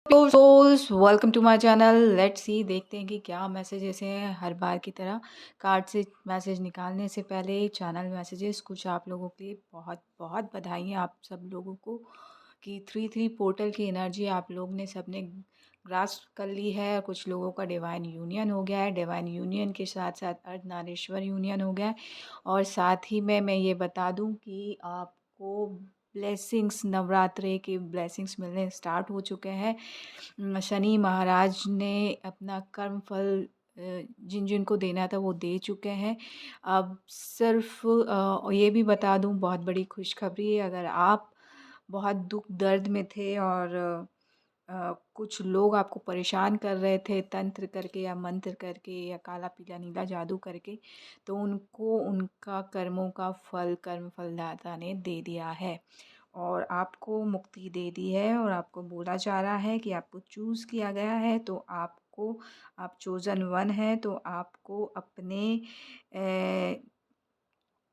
Souls welcome to my channel. Let's see देखते हैं कि क्या मैसेजेस हैं। हर बार की तरह कार्ड से मैसेज निकालने से पहले चैनल मैसेजेस कुछ आप लोगों के लिए बहुत बहुत बधाई आप सब लोगों को कि 3-3 पोर्टल की एनर्जी आप लोग ने सबने ग्रास्प कर ली है। कुछ लोगों का डिवाइन यूनियन हो गया है, डिवाइन यूनियन के साथ साथ अर्धनारीश्वर यूनियन हो गया है। और साथ ही में मैं ये बता दूं कि आपको ब्लेसिंग्स, नवरात्रे के ब्लेसिंग्स मिलने स्टार्ट हो चुके हैं। शनि महाराज ने अपना कर्म फल जिन जिन को देना था वो दे चुके हैं। अब सिर्फ ये भी बता दूं, बहुत बड़ी खुशखबरी है। अगर आप बहुत दुख दर्द में थे और कुछ लोग आपको परेशान कर रहे थे तंत्र करके या मंत्र करके या काला पीला नीला जादू करके, तो उनको उनका कर्मों का फल कर्म फलदाता ने दे दिया है और आपको मुक्ति दे दी है। और आपको बोला जा रहा है कि आपको चूज़ किया गया है, तो आपको, आप चोज़न वन है, तो आपको अपने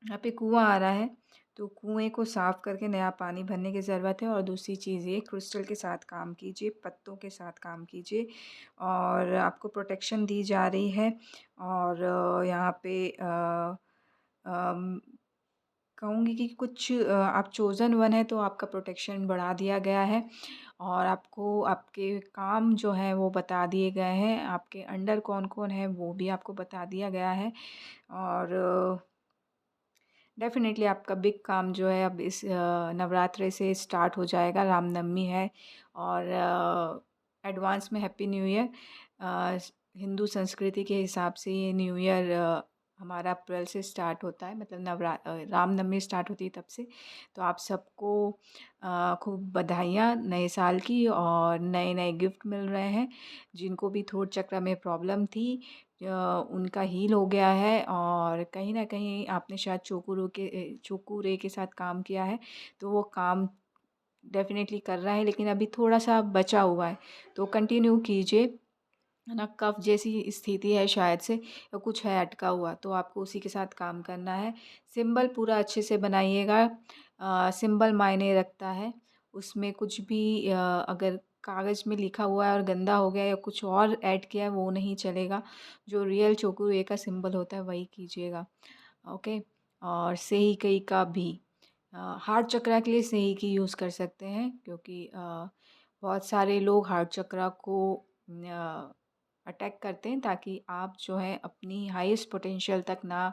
यहाँ पे कुआँ आ रहा है, तो कुएँ को साफ़ करके नया पानी भरने की ज़रूरत है। और दूसरी चीज़ ये, क्रिस्टल के साथ काम कीजिए, पत्तों के साथ काम कीजिए और आपको प्रोटेक्शन दी जा रही है। और यहाँ पे कहूँगी कि कुछ आप चोज़न वन है तो आपका प्रोटेक्शन बढ़ा दिया गया है और आपको आपके काम जो हैं वो बता दिए गए हैं। आपके अंडर कौन-कौन है वो भी आपको बता दिया गया है। और डेफ़िनेटली आपका बिग काम जो है अब इस नवरात्रे से स्टार्ट हो जाएगा। रामनवमी है और एडवांस में हैप्पी न्यू ईयर। हिंदू संस्कृति के हिसाब से ये न्यू ईयर हमारा अप्रैल से स्टार्ट होता है, मतलब रामनवमी स्टार्ट होती है तब से। तो आप सबको खूब बधाइयाँ नए साल की, और नए-नए गिफ्ट मिल रहे हैं। जिनको भी थ्रोट चक्र में प्रॉब्लम थी उनका हील हो गया है। और कहीं न कहीं आपने शायद चोकू रे के साथ काम किया है, तो वो काम डेफ़िनेटली कर रहा है, लेकिन अभी थोड़ा-सा बचा हुआ है, तो कंटिन्यू कीजिए। है ना, कफ जैसी स्थिति है शायद से, या कुछ है अटका हुआ, तो आपको उसी के साथ काम करना है। सिंबल पूरा अच्छे से बनाइएगा। सिंबल मायने रखता है। उसमें कुछ भी अगर कागज़ में लिखा हुआ है और गंदा हो गया या कुछ और ऐड किया है वो नहीं चलेगा। जो रियल चोकू-ए का सिंबल होता है वही कीजिएगा। ओके। और सेही-कई का भी हार्ट चक्रा के लिए सेही-की यूज़ कर सकते हैं, क्योंकि बहुत सारे लोग हार्ट चक्रा को अटैक करते हैं, ताकि आप जो है अपनी हाईएस्ट पोटेंशियल तक ना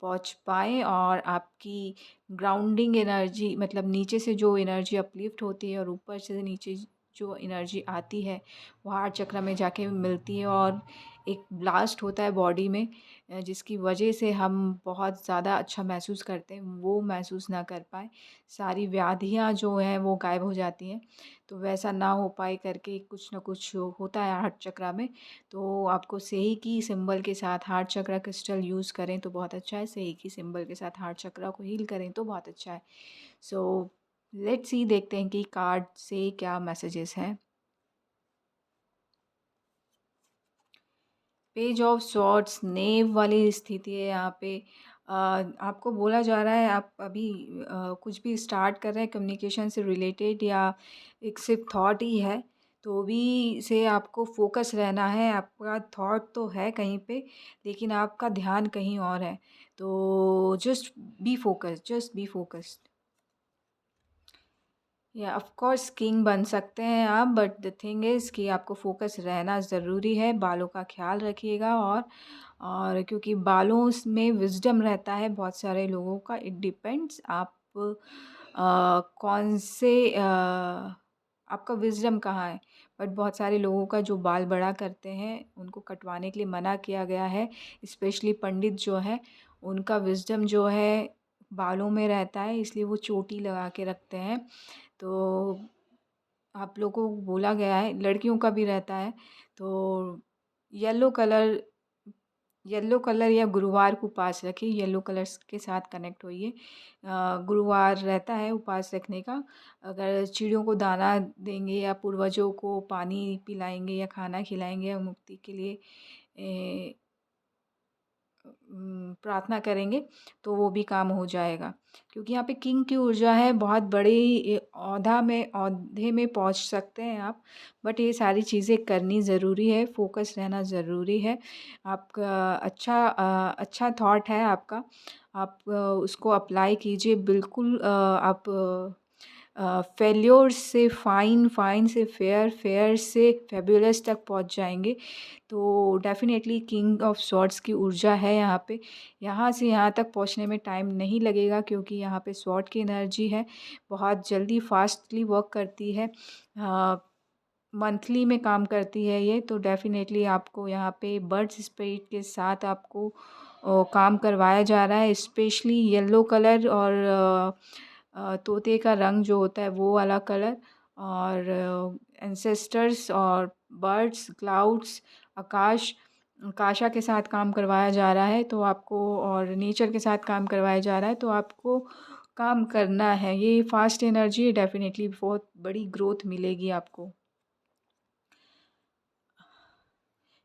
पहुंच पाएँ और आपकी ग्राउंडिंग एनर्जी, मतलब नीचे से जो एनर्जी अपलिफ्ट होती है और ऊपर से नीचे जो एनर्जी आती है वो हार्ट चक्र में जाके मिलती है और एक ब्लास्ट होता है बॉडी में, जिसकी वजह से हम बहुत ज़्यादा अच्छा महसूस करते हैं, वो महसूस ना कर पाए। सारी व्याधियाँ जो हैं वो गायब हो जाती हैं। तो वैसा ना हो पाए करके कुछ ना कुछ होता है हार्ट चक्र में। तो आपको सेही की सिंबल के साथ हार्ट चक्र क्रिस्टल यूज़ करें तो बहुत अच्छा है। सेही की सिंबल के साथ हार्ट चक्र को हील करें तो बहुत अच्छा है। सो लेट्स सी, देखते हैं कि कार्ड से क्या मैसेजेस हैं। पेज ऑफ सॉर्ड्स, नेव वाली स्थिति है यहाँ पे। आपको बोला जा रहा है आप अभी कुछ भी स्टार्ट कर रहे हैं कम्युनिकेशन से रिलेटेड, या एक सिर्फ थॉट ही है, तो भी से आपको फोकस रहना है। आपका थॉट तो है कहीं पे, लेकिन आपका ध्यान कहीं और है। तो जस्ट बी फोकस्ड। या ऑफ कोर्स किंग बन सकते हैं आप, बट द थिंग इज़ कि आपको फोकस रहना ज़रूरी है। बालों का ख्याल रखिएगा। और क्योंकि बालों में विज़डम रहता है बहुत सारे लोगों का। इट डिपेंड्स आप कौन से आपका विज़डम कहाँ है। बट बहुत सारे लोगों का जो बाल बड़ा करते हैं उनको कटवाने के लिए मना किया गया है। स्पेशली पंडित जो है, उनका विज़डम जो है बालों में रहता है, इसलिए वो चोटी लगा के रखते हैं। तो आप लोगों को बोला गया है, लड़कियों का भी रहता है। तो येलो कलर येलो कलर या गुरुवार को उपास रखिए, येलो कलर्स के साथ कनेक्ट होइए। गुरुवार रहता है उपास रखने का। अगर चिड़ियों को दाना देंगे या पूर्वजों को पानी पिलाएंगे या खाना खिलाएंगे या मुक्ति के लिए प्रार्थना करेंगे तो वो भी काम हो जाएगा। क्योंकि यहाँ पे किंग की ऊर्जा है, बहुत बड़े ओहदे में पहुँच सकते हैं आप, बट ये सारी चीज़ें करनी ज़रूरी है, फ़ोकस रहना ज़रूरी है। आपका अच्छा थॉट है आपका, आप उसको अप्लाई कीजिए बिल्कुल। आप फेल्योर से फाइन, फाइन से फेयर, फेयर से फेब्युलस तक पहुँच जाएँगे। तो डेफ़िनेटली किंग ऑफ स्वॉर्ड्स की ऊर्जा है यहाँ पे। यहाँ से यहाँ तक पहुँचने में टाइम नहीं लगेगा, क्योंकि यहाँ पे स्वॉर्ड की एनर्जी है, बहुत जल्दी फ़ास्टली वर्क करती है। मंथली में काम करती है ये, तो डेफ़िनेटली आपको यहाँ पे बर्ड्स स्पिरिट के साथ आपको काम करवाया जा रहा है। स्पेशली येलो कलर और तोते का रंग जो होता है वो वाला कलर, और एंसेस्टर्स और बर्ड्स, क्लाउड्स, आकाश, आकाशा के साथ काम करवाया जा रहा है, तो आपको, और नेचर के साथ काम करवाया जा रहा है, तो आपको काम करना है। ये फास्ट एनर्जी है, डेफ़िनेटली बहुत बड़ी ग्रोथ मिलेगी आपको।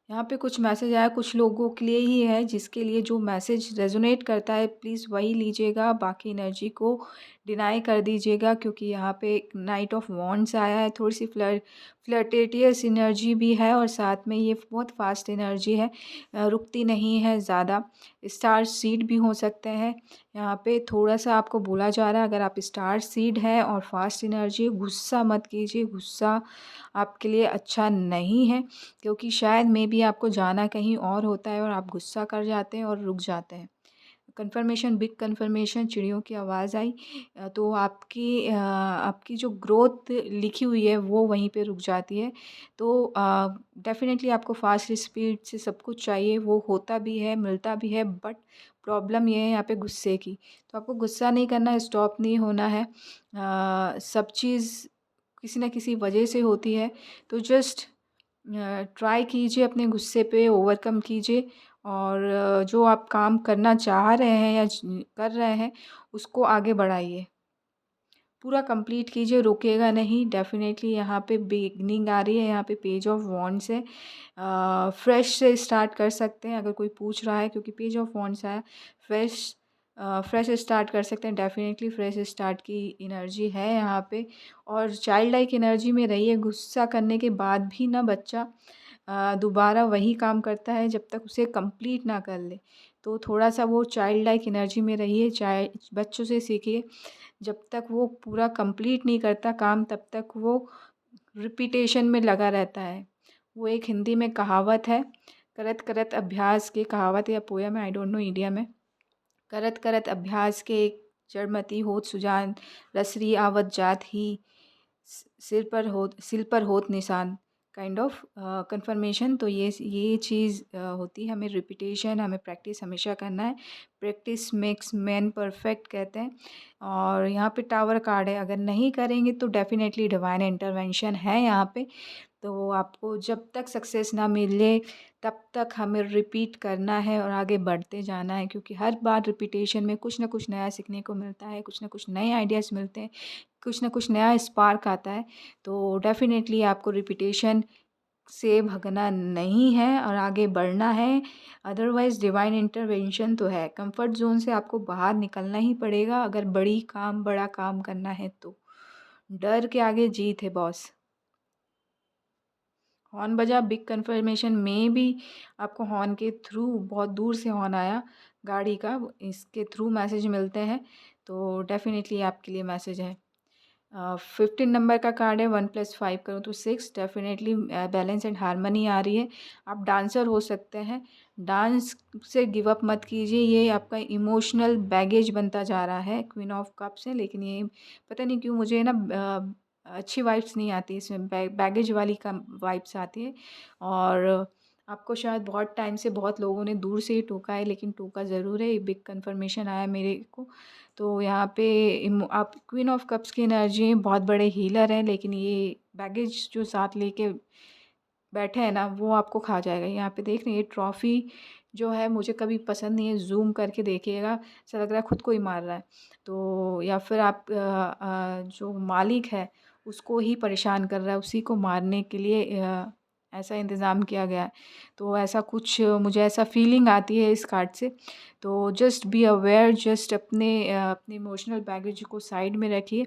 यहाँ पे कुछ मैसेज आया, कुछ लोगों के लिए ही है, जिसके लिए जो मैसेज रेजोनेट करता है प्लीज़ वही लीजिएगा, बाकी एनर्जी को डिनाई कर दीजिएगा। क्योंकि यहाँ पे एक नाइट ऑफ वॉन्ड्स आया है, थोड़ी सी फ्लर्टेटियस एनर्जी भी है, और साथ में ये बहुत फास्ट एनर्जी है, रुकती नहीं है ज़्यादा। स्टार सीड भी हो सकते हैं। यहाँ पे थोड़ा सा आपको बोला जा रहा है, अगर आप स्टार सीड है और फास्ट एनर्जी, गुस्सा मत कीजिए, गुस्सा आपके लिए अच्छा नहीं है, क्योंकि शायद मे बी आपको जाना कहीं और होता है और आप गुस्सा कर जाते हैं और रुक जाते हैं। कन्फर्मेशन, बिग कन्फर्मेशन, चिड़ियों की आवाज़ आई, तो आपकी जो ग्रोथ लिखी हुई है वो वहीं पे रुक जाती है। तो डेफ़िनेटली आपको फ़ास्ट स्पीड से सब कुछ चाहिए, वो होता भी है, मिलता भी है, बट प्रॉब्लम ये है यहाँ पे गुस्से की। तो आपको गुस्सा नहीं करना है, स्टॉप नहीं होना है। सब चीज़ किसी न किसी वजह से होती है, तो जस्ट ट्राई कीजिए, अपने गुस्से पे ओवरकम कीजिए, और जो आप काम करना चाह रहे हैं या कर रहे हैं उसको आगे बढ़ाइए, पूरा कंप्लीट कीजिए, रुकेगा नहीं। डेफ़िनेटली यहाँ पे बिगनिंग आ रही है, यहाँ पे पेज ऑफ वॉन्ड्स है। फ्रेश से स्टार्ट कर सकते हैं, अगर कोई पूछ रहा है, क्योंकि पेज ऑफ वॉन्ड्स आया। फ्रेश फ्रेश स्टार्ट कर सकते हैं, डेफ़िनेटली फ्रेश स्टार्ट की एनर्जी है यहाँ पे। और चाइल्ड लाइक एनर्जी में रहिए। गुस्सा करने के बाद भी ना बच्चा दोबारा वही काम करता है जब तक उसे कंप्लीट ना कर ले। तो थोड़ा सा वो चाइल्ड लाइक एनर्जी में रहिए, चाहे बच्चों से सीखिए। जब तक वो पूरा कंप्लीट नहीं करता काम, तब तक वो रिपीटेशन में लगा रहता है। वो एक हिंदी में कहावत है, करत करत अभ्यास की कहावत या पोयम है, आई डोंट नो इंडिया में। करत करत अभ्यास के जड़मति होत सुजान, रसरी आवत जात ही, सिर पर होत निशान, काइंड ऑफ कन्फर्मेशन। तो ये चीज़ होती है, हमें रिपीटेशन, हमें प्रैक्टिस हमेशा करना है। प्रैक्टिस मेक्स मैन परफेक्ट कहते हैं। और यहाँ पे टावर कार्ड है, अगर नहीं करेंगे तो डेफिनेटली डिवाइन इंटरवेंशन है यहाँ पे। तो आपको जब तक सक्सेस ना मिले तब तक हमें रिपीट करना है और आगे बढ़ते जाना है, क्योंकि हर बार रिपीटेशन में कुछ ना कुछ नया सीखने को मिलता है, कुछ ना कुछ नए आइडियाज़ मिलते हैं, कुछ ना कुछ नया स्पार्क आता है। तो डेफ़िनेटली आपको रिपीटेशन से भगना नहीं है और आगे बढ़ना है। अदरवाइज़ डिवाइन इंटरवेंशन तो है, कंफर्ट ज़ोन से आपको बाहर निकलना ही पड़ेगा, अगर बड़ा काम करना है तो। डर के आगे जीत है बॉस। हॉर्न बजा, बिग कन्फर्मेशन में भी आपको हॉर्न के थ्रू, बहुत दूर से हॉर्न आया गाड़ी का, इसके थ्रू मैसेज मिलते हैं। तो डेफ़िनेटली आपके लिए मैसेज है। 15 नंबर का कार्ड है, 1+5 करूँ तो 6, डेफ़िनेटली बैलेंस एंड हार्मनी आ रही है। आप डांसर हो सकते हैं, डांस से गिव अप मत कीजिए, ये आपका इमोशनल बैगेज बनता जा रहा है। क्वीन ऑफ कप्स है, लेकिन ये पता नहीं क्यों मुझे ना अच्छी वाइब्स नहीं आती इसमें, बैगेज वाली का वाइब्स आती है। और आपको शायद बहुत टाइम से बहुत लोगों ने दूर से ही टोका है, लेकिन टोका ज़रूर है, ये बिग कन्फर्मेशन आया मेरे को। तो यहाँ पे आप क्वीन ऑफ कप्स की एनर्जी बहुत बड़े हीलर हैं, लेकिन ये बैगेज जो साथ लेके बैठे हैं ना, वो आपको खा जाएगा। यहाँ पे देख रहे हैं, ये ट्रॉफ़ी जो है मुझे कभी पसंद नहीं है, ज़ूम करके देखिएगा, ऐसा लग रहा है खुद को ही मार रहा है। तो या फिर आप जो मालिक है उसको ही परेशान कर रहा है, उसी को मारने के लिए ऐसा इंतज़ाम किया गया है। तो ऐसा कुछ मुझे ऐसा फ़ीलिंग आती है इस कार्ड से। तो जस्ट बी अवेयर, जस्ट अपने इमोशनल बैगेज को साइड में रखिए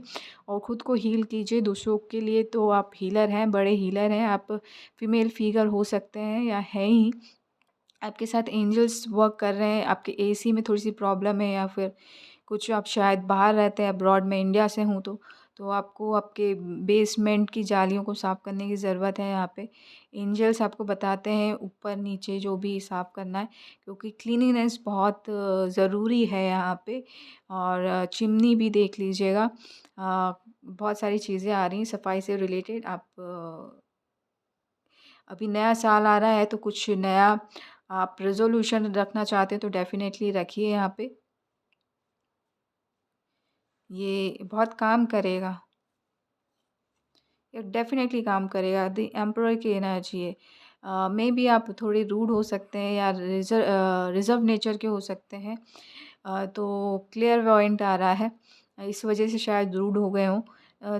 और ख़ुद को हील कीजिए। दूसरों के लिए तो आप हीलर हैं, बड़े हीलर हैं। आप फीमेल फिगर हो सकते हैं या हैं ही। आपके साथ एंजल्स वर्क कर रहे हैं। आपके एसी में थोड़ी-सी प्रॉब्लम है या फिर कुछ आप शायद बाहर रहते हैं अब्रॉड में, इंडिया से हूँ तो आपको आपके बेसमेंट की जालियों को साफ़ करने की ज़रूरत है यहाँ पे। एंजल्स आपको बताते हैं ऊपर-नीचे जो भी साफ़ करना है, क्योंकि क्लीनिनेस बहुत ज़रूरी है यहाँ पे। और चिमनी भी देख लीजिएगा। बहुत सारी चीज़ें आ रही हैं सफाई से रिलेटेड। आप अभी नया साल आ रहा है तो कुछ नया आप रेज़ोल्यूशन रखना चाहते हैं तो डेफ़िनेटली रखिए यहाँ पे। ये बहुत काम करेगा। ये डेफ़िनेटली काम करेगा। द एम्परर की एनर्जी है। मेबी आप थोड़े रूड हो सकते हैं या रिज़र्व नेचर के हो सकते हैं। तो क्लेयरवॉयंट आ रहा है। इस वज़ह से शायद रूड हो गए हों।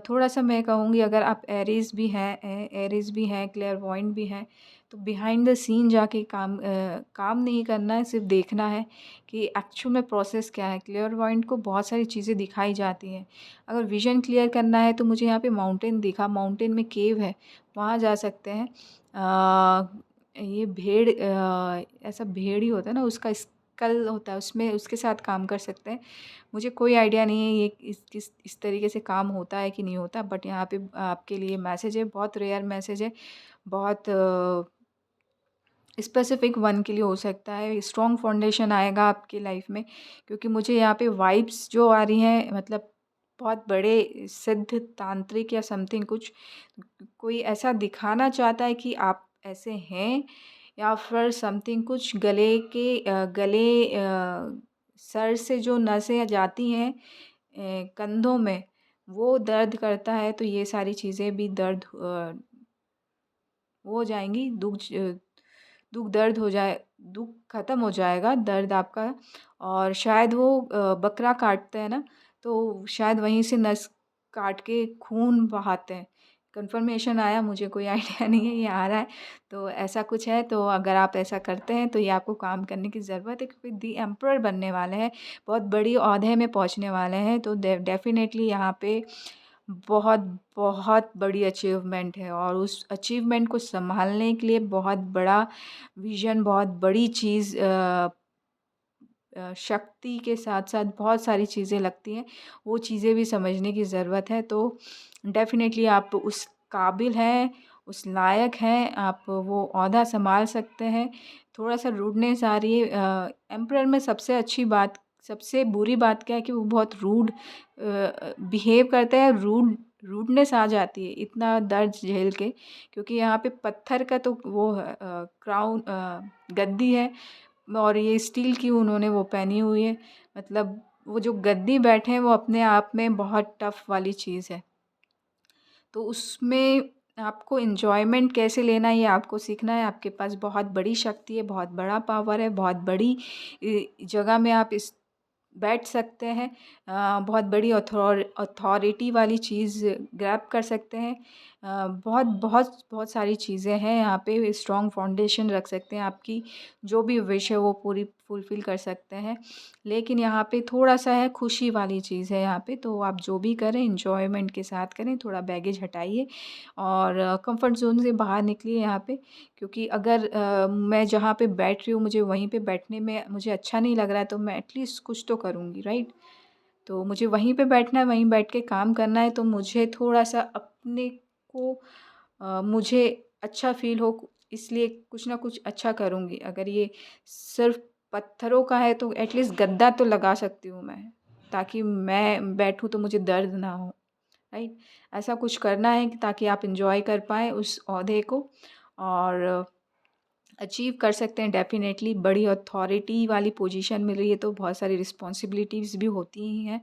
थोड़ा-सा मैं कहूँगी अगर आप एरीज़ भी हैं, क्लेयरवॉयंट भी हैं, तो बिहाइंड द सीन जाके काम नहीं करना है, सिर्फ़ देखना है कि एक्चुअल में प्रोसेस क्या है। क्लेयरवॉयंट को बहुत सारी चीज़ें दिखाई जाती हैं। अगर विज़न क्लियर करना है तो मुझे यहाँ पे माउंटेन दिखा, माउंटेन में केव है, वहाँ जा सकते हैं। ये ऐसा भेड़ ही होता है ना, उसका स्कल होता है, उसमें उसके साथ काम कर सकते हैं। मुझे कोई आइडिया नहीं है ये इस तरीके से काम होता है कि नहीं होता, बट यहाँ पे आपके लिए मैसेज है, बहुत रेयर मैसेज है, बहुत स्पेसिफिक वन के लिए हो सकता है। स्ट्रॉन्ग फाउंडेशन आएगा आपकी लाइफ में, क्योंकि मुझे यहाँ पे वाइब्स जो आ रही हैं, मतलब बहुत बड़े सिद्ध तांत्रिक या समथिंग कुछ, कोई ऐसा दिखाना चाहता है कि आप ऐसे हैं, या फिर समथिंग कुछ सर से जो नसें जाती हैं कंधों में, वो दर्द करता है, तो ये सारी चीज़ें भी दर्द हो जाएँगी। दुःख दर्द हो जाए, दुःख ख़त्म हो जाएगा, दर्द आपका। और शायद वो बकरा काटते हैं ना, तो शायद वहीं से नस काट के खून बहाते हैं। कन्फर्मेशन आया, मुझे कोई आइडिया नहीं है, ये आ रहा है। तो ऐसा कुछ है, तो अगर आप ऐसा करते हैं तो ये आपको काम करने की ज़रूरत है, क्योंकि दी एम्परर बनने वाले हैं, बहुत बड़ी ओहदे में पहुँचने वाले हैं। तो डेफ़िनेटली यहाँ पे बहुत, बहुत बड़ी अचीवमेंट है, और उस अचीवमेंट को सँभालने के लिए बहुत बड़ा विज़न, बहुत बड़ी चीज़ शक्ति के साथ-साथ बहुत सारी चीज़ें लगती हैं, वो चीज़ें भी समझने की ज़रूरत है। तो डेफ़िनेटली आप उस काबिल हैं, उस लायक हैं, आप वो ओहदा सँभाल सकते हैं। थोड़ा-सा रूडनेस आ रही है। एम्परर में सबसे बुरी बात क्या है कि वो बहुत रूड बिहेव करते हैं, रूडनेस आ जाती है इतना दर्द झेल के, क्योंकि यहाँ पे पत्थर का तो वो है, गद्दी है, और ये स्टील की उन्होंने वो पहनी हुई है। मतलब वो जो गद्दी बैठे हैं वो अपने आप में बहुत टफ़ वाली चीज़ है। तो उसमें आपको एन्जॉयमेंट कैसे लेना है ये आपको सीखना है। आपके पास बहुत बड़ी शक्ति है, बहुत बड़ा पावर है, बहुत बड़ी जगह में आप इस बैठ सकते हैं। बहुत बड़ी अथॉरिटी वाली चीज़ ग्रैब कर सकते हैं। बहुत बहुत बहुत सारी चीज़ें हैं यहाँ पे, स्ट्रॉन्ग फाउंडेशन रख सकते हैं, आपकी जो भी विश है वो पूरी फुलफ़िल कर सकते हैं। लेकिन यहाँ पे थोड़ा-सा है, खुशी वाली चीज़ है यहाँ पे, तो आप जो भी करें एन्जॉयमेंट के साथ करें, थोड़ा बैगेज हटाइए और कम्फ़र्ट ज़ोन से बाहर निकलिए यहाँ पे। क्योंकि अगर मैं जहाँ पे बैठ रही हूँ, मुझे वहीं पे बैठने में मुझे अच्छा नहीं लग रहा है, तो मैं एटलीस्ट कुछ तो करूँगी, राइट? तो मुझे वहीं पे बैठना है, वहीं बैठ के काम करना है, तो मुझे थोड़ा-सा अपने को मुझे अच्छा फ़ील हो, इसलिए कुछ ना कुछ अच्छा करूँगी। अगर ये सिर्फ़ पत्थरों का है तो एटलीस्ट गद्दा तो लगा सकती हूँ मैं, ताकि मैं बैठूँ तो मुझे दर्द ना हो, राइट? ऐसा कुछ करना है ताकि आप एन्जॉय कर पाएँ उस ओहदे को, और अचीव कर सकते हैं। डेफ़िनेटली बड़ी अथॉरिटी वाली पोजीशन मिल रही है तो बहुत सारी रिस्पॉन्सिबिलिटीज़ भी होती ही हैं।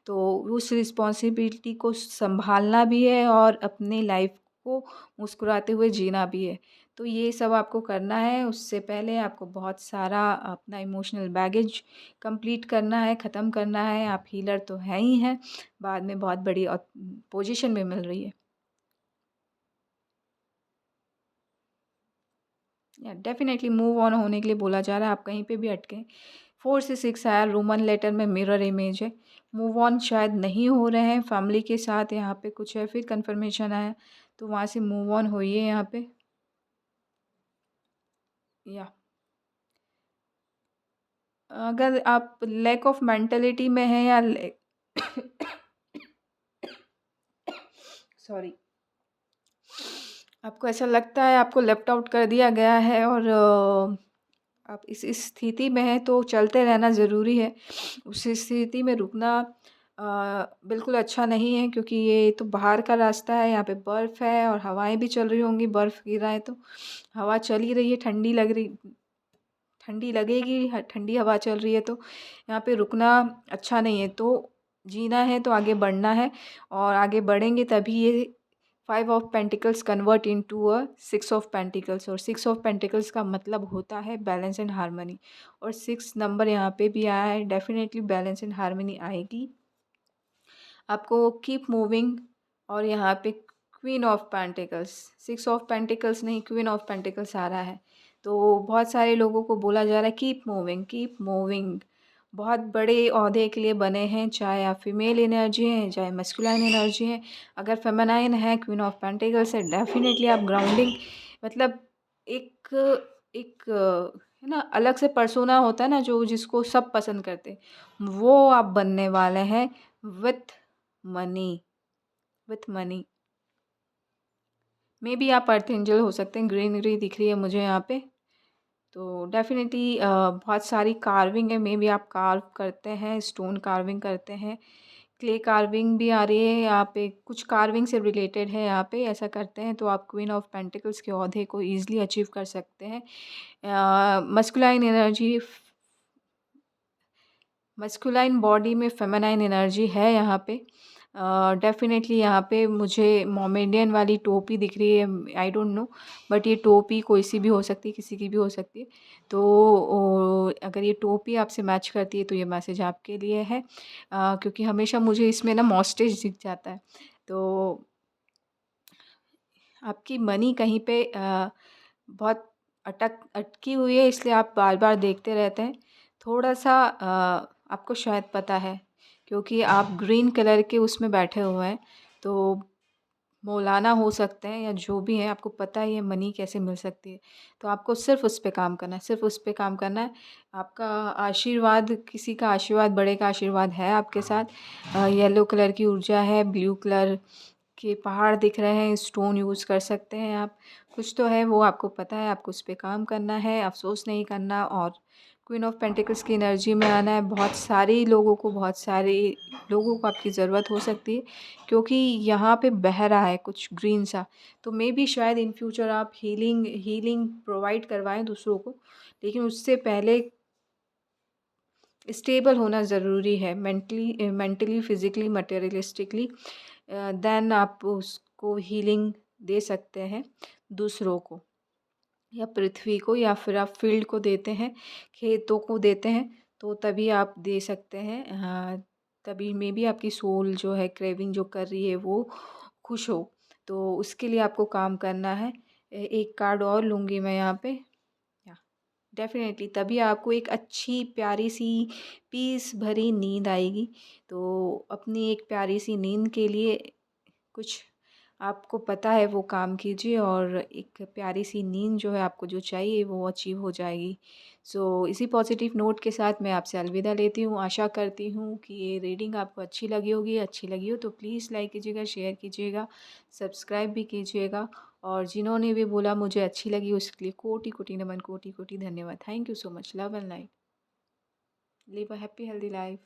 तो उस रिस्पॉन्सिबिलिटी को सँभालना भी है और अपनी लाइफ़ को मुस्कुराते हुए जीना भी है। तो ये सब आपको करना है। उससे पहले आपको बहुत सारा अपना इमोशनल बैगेज कंप्लीट करना है, ख़त्म करना है। आप हीलर तो हैं ही हैं, बाद में बहुत बड़ी पोजीशन में मिल रही है। या डेफ़िनेटली मूव ऑन होने के लिए बोला जा रहा है, आप कहीं पे भी अटके। 4 से 6 आया, रोमन लेटर में मिरर इमेज है। मूव ऑन शायद नहीं हो रहे हैं, फैमिली के साथ यहाँ पे कुछ है, फिर कन्फर्मेशन आया, तो वहाँ से मूव ऑन होइए यहाँ पे। या अगर आप लैक ऑफ मेंटालिटी में हैं या ले सॉरी, आपको ऐसा लगता है आपको लेफ्ट आउट कर दिया गया है और आप इस स्थिति में हैं तो चलते रहना ज़रूरी है। उस स्थिति में रुकना बिल्कुल अच्छा नहीं है, क्योंकि ये तो बाहर का रास्ता है, यहाँ पे बर्फ़ है और हवाएँ भी चल रही होंगी, बर्फ़ गिर रहा है तो हवा चल ही रही है, ठंडी लगेगी, ठंडी हवा चल रही है तो यहाँ पे रुकना अच्छा नहीं है। तो जीना है तो आगे बढ़ना है, और आगे बढ़ेंगे तभी ये 5 of pentacles convert into a 6 of pentacles, और 6 ऑफ पेंटिकल्स का मतलब होता है बैलेंस एंड हार्मनी, और 6 नंबर यहाँ पे भी आया है, डेफिनेटली बैलेंस एंड हार्मनी आएगी। आपको कीप मूविंग, और यहाँ पे queen of pentacles, 6 of pentacles नहीं, क्वीन ऑफ पेंटिकल्स आ रहा है। तो बहुत सारे लोगों को बोला जा रहा है कीप मूविंग, कीप मूविंग। बहुत बड़े ओहदे के लिए बने हैं, चाहे आप फीमेल एनर्जी हैं, चाहे मस्कुलाइन एनर्जी है। अगर फेमिनाइन है, क्वीन ऑफ पेंटिकल्स है, डेफिनेटली आप ग्राउंडिंग, मतलब एक एक है ना, अलग से पर्सोना होता है ना जो जिसको सब पसंद करते हैं, वो आप बनने वाले हैं with money, with money. May be आप अर्थ एंजल हो सकते हैं, ग्रीनरी दिख रही है मुझे यहाँ पे। तो डेफिनेटली बहुत सारी कार्विंग है, मे बी आप कार्व करते हैं, स्टोन कार्विंग करते हैं, क्ले कार्विंग भी आ रही है यहाँ पे, कुछ कार्विंग से रिलेटेड है यहाँ पे, ऐसा करते हैं तो आप क्वीन ऑफ पेंटिकल्स के ओहदे को ईजिली अचीव कर सकते हैं। मस्कुलाइन एनर्जी, मस्कुलाइन बॉडी में फेमिनाइन एनर्जी है यहाँ पे। डेफ़िनेटली यहाँ पे मुझे मोमेडियन वाली टोपी दिख रही है, आई डोंट नो, बट ये टोपी कोई सी भी हो सकती है, किसी की भी हो सकती है। तो अगर ये टोपी आपसे मैच करती है तो ये मैसेज आपके लिए है, क्योंकि हमेशा मुझे इसमें ना मॉस्टेज दिख जाता है। तो आपकी मनी कहीं पे बहुत अटकी हुई है, इसलिए आप बार-बार देखते रहते हैं। थोड़ा-सा आपको शायद पता है, क्योंकि आप ग्रीन कलर के उसमें बैठे हुए हैं, तो मौलाना हो सकते हैं या जो भी हैं, आपको पता है ये मनी कैसे मिल सकती है। तो आपको सिर्फ़ उस पे काम करना है, सिर्फ़ उस पे काम करना है। आपका आशीर्वाद, किसी का आशीर्वाद, बड़े का आशीर्वाद है आपके साथ। येलो कलर की ऊर्जा है, ब्लू कलर के पहाड़ दिख रहे हैं, स्टोन यूज़ कर सकते हैं आप। कुछ तो है वो आपको पता है, आपको उस पे काम करना है, अफ़सोस नहीं करना, और क्वीन ऑफ पेंटिकल्स की एनर्जी में आना है। बहुत सारे लोगों को आपकी ज़रूरत हो सकती है, क्योंकि यहाँ पे बह रहा है कुछ ग्रीन सा। तो मे बी शायद इन फ्यूचर आप हीलिंग प्रोवाइड करवाएँ दूसरों को, लेकिन उससे पहले स्टेबल होना ज़रूरी है, मेंटली, फिज़िकली, मटेरियलिस्टिकली। देन आप उसको हीलिंग दे सकते हैं दूसरों को, या पृथ्वी को, या फिर आप फील्ड को देते हैं, खेतों को देते हैं, तो तभी आप दे सकते हैं। तभी मे बी आपकी सोल जो है, क्रेविंग जो कर रही है वो खुश हो। तो उसके लिए आपको काम करना है। एक कार्ड और लूँगी मैं यहाँ पे। या डेफ़िनेटली तभी आपको एक अच्छी प्यारी-सी पीस भरी नींद आएगी। तो अपनी एक प्यारी-सी नींद के लिए कुछ आपको पता है वो काम कीजिए, और एक प्यारी-सी नींद जो है आपको जो चाहिए वो अचीव हो जाएगी। सो इसी पॉज़िटिव नोट के साथ मैं आपसे अलविदा लेती हूँ। आशा करती हूँ कि ये रीडिंग आपको अच्छी लगी होगी। अच्छी लगी हो तो प्लीज़ लाइक कीजिएगा, शेयर कीजिएगा, सब्सक्राइब भी कीजिएगा, और जिन्होंने भी बोला मुझे अच्छी लगी उसके लिए कोटि-कोटि नमन, कोटि-कोटि धन्यवाद। Thank you so much. Love and light. Live a happy healthy life.